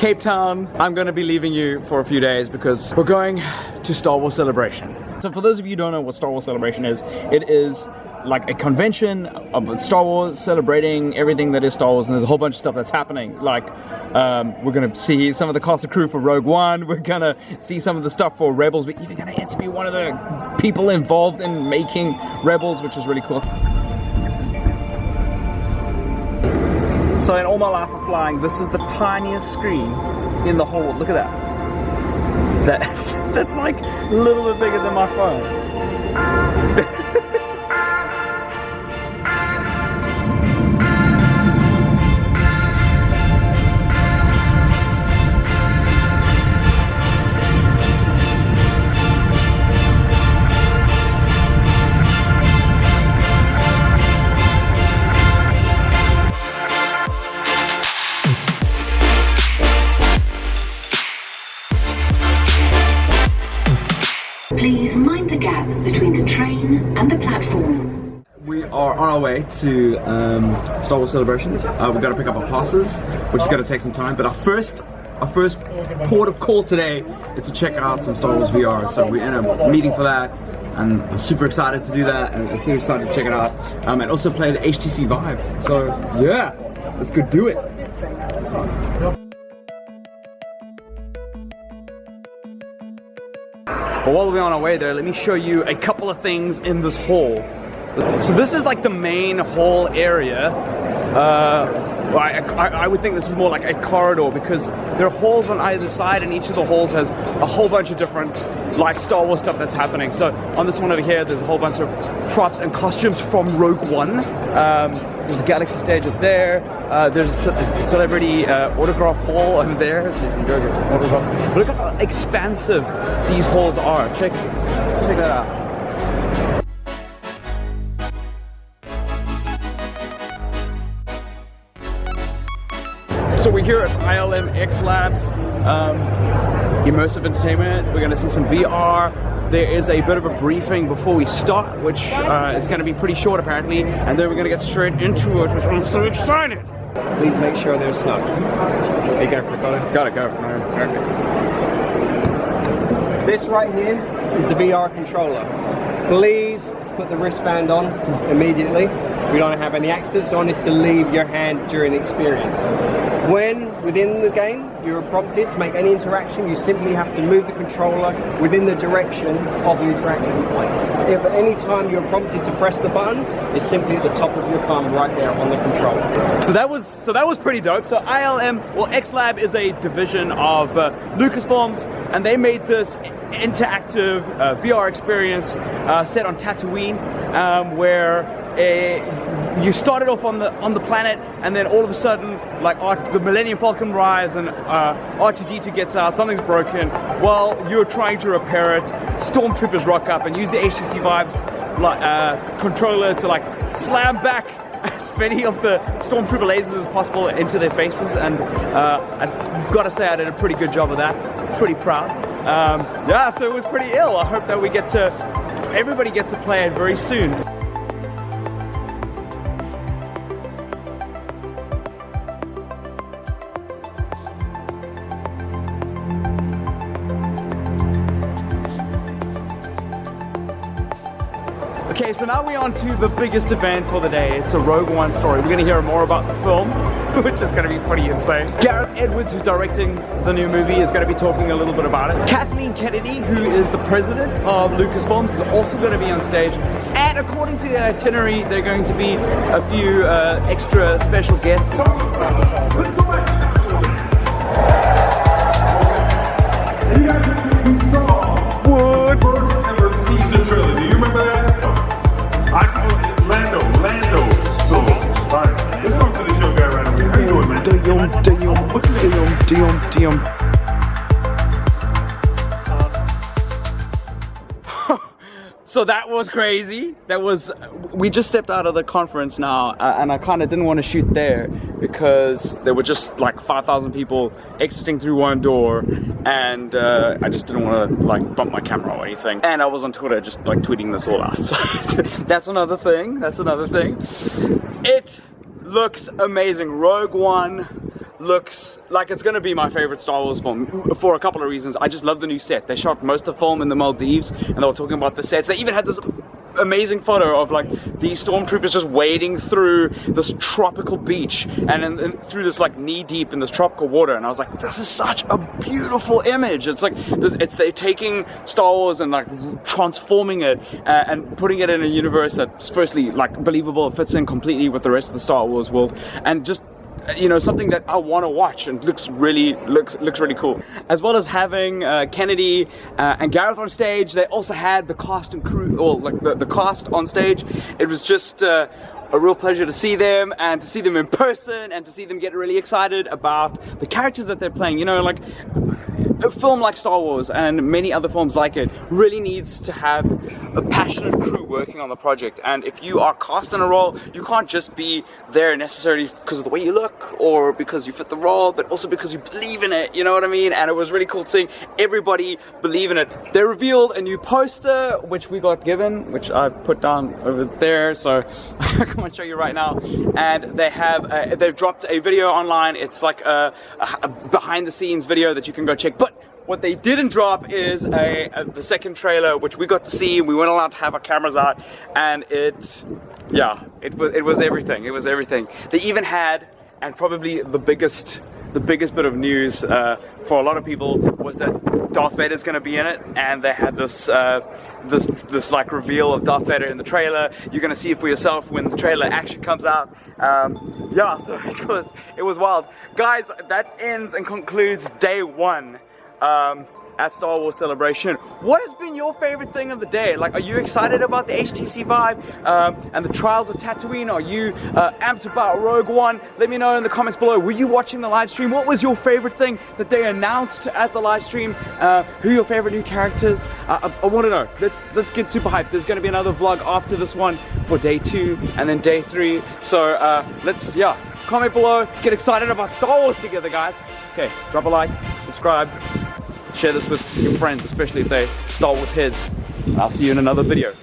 Cape Town. I'm gonna be leaving you for a few days because we're going to Star Wars Celebration. So for those of you who don't know what Star Wars Celebration is, it is like a convention of Star Wars celebrating everything that is Star Wars, and there's a whole bunch of stuff that's happening. Like we're gonna see some of the cast and crew for Rogue One, we're gonna see some of the stuff for Rebels, we're even gonna interview one of the people involved in making Rebels, which is really cool. So in all my life of flying, this is the tiniest screen in the whole, look at that. That's like a little bit bigger than my phone. Please mind the gap between the train and the platform. We are on our way to Star Wars Celebration. We've got to pick up our passes, which is going to take some time. But our first port of call today is to check out some Star Wars VR. So we're in a meeting for that, and I'm super excited to do that. And I'm super excited to check it out, and also play the HTC Vive. So yeah, let's go do it. But while we're on our way there, let me show you a couple of things in this hall. So this is like the main hall area. I would think this is more like a corridor because there are halls on either side, and each of the halls has a whole bunch of different like Star Wars stuff that's happening. So on this one over here, there's a whole bunch of props and costumes from Rogue One. There's a Galaxy stage up there. There's a celebrity autograph hall over there, so you can go get some autographs. But look at how expansive these halls are. Check that out. So we're here at ILM X Labs, immersive entertainment. We're going to see some VR. There is a bit of a briefing before we start, which is going to be pretty short apparently, and then we're going to get straight into it, which I'm so excited. Please make sure they're snug. Are you going for the photo? Gotta go. No, perfect. This right here is the VR controller. Please put the wristband on immediately. We don't have any accidents on. Is to leave your hand during the experience. When within the game you're prompted to make any interaction, you simply have to move the controller within the direction of the interaction. If at any time you're prompted to press the button, it's simply at the top of your thumb right there on the controller. So that was pretty dope. So ILM, well, X Lab is a division of Lucasfilms, and they made this interactive VR experience set on Tatooine, where you started off on the planet, and then all of a sudden, like the Millennium Falcon arrives and R2-D2 gets out, something's broken. While you're trying to repair it, stormtroopers rock up and use the HTC Vive's controller to like slam back as many of the stormtrooper lasers as possible into their faces, and I've got to say I did a pretty good job of that. Pretty proud. Yeah, so it was pretty ill. I hope that everybody gets to play it very soon. Okay, so now we're on to the biggest event for the day. It's a Rogue One story. We're going to hear more about the film, which is going to be pretty insane. Gareth Edwards, who's directing the new movie, is going to be talking a little bit about it. Kathleen Kennedy, who is the president of Lucasfilms, is also going to be on stage. And according to the itinerary, there are going to be a few extra special guests. Let's go back. You guys saw Wood. first ever teaser trailer. Do you remember that? I call it Lando. So, alright, let's talk to the show guy right away. How you doing, man? Damn. So that was crazy. We just stepped out of the conference now, and I kind of didn't want to shoot there because there were just like 5,000 people exiting through one door, and I just didn't want to like bump my camera or anything. And I was on Twitter just like tweeting this all out. So that's another thing. It looks amazing. Rogue One looks like it's going to be my favorite Star Wars film for a couple of reasons. I just love the new set. They shot most of the film in the Maldives, and they were talking about the sets. They even had this amazing photo of like these stormtroopers just wading through this tropical beach and through this like knee deep in this tropical water, and I was like, this is such a beautiful image. It's like they're taking Star Wars and like transforming it and putting it in a universe that's firstly like believable, it fits in completely with the rest of the Star Wars world, and just, you know, something that I want to watch and looks really cool. As well as having Kennedy and Gareth on stage, they also had the cast and crew, or like the cast on stage. It was just a real pleasure to see them, and to see them in person, and to see them get really excited about the characters that they're playing. You know, like a film like Star Wars and many other films like it really needs to have a passionate crew working on the project, and if you are cast in a role, you can't just be there necessarily because of the way you look or because you fit the role, but also because you believe in it, you know what I mean? And it was really cool seeing everybody believe in it. They revealed a new poster, which we got given, which I've put down over there, so I can't show you right now, and they have they've dropped a video online. It's like a behind the scenes video that you can go check, but what they didn't drop is the second trailer, which we got to see. We weren't allowed to have our cameras out, and it was everything. It was everything. They even had, and probably the biggest bit of news for a lot of people was that Darth Vader's going to be in it, and they had this like reveal of Darth Vader in the trailer. You're going to see it for yourself when the trailer actually comes out. Yeah, so it was wild, guys. That ends and concludes day one at Star Wars Celebration. What has been your favorite thing of the day? Like, are you excited about the HTC Vive and the Trials of Tatooine? Are you amped about Rogue One? Let me know in the comments below. Were you watching the live stream? What was your favorite thing that they announced at the live stream? Who are your favorite new characters? I want to know. Let's get super hyped. There's going to be another vlog after this one for day 2 and then day 3. So comment below. Let's get excited about Star Wars together, guys. Okay, drop a like, subscribe, share this with your friends, especially if they're Star Wars heads. I'll see you in another video.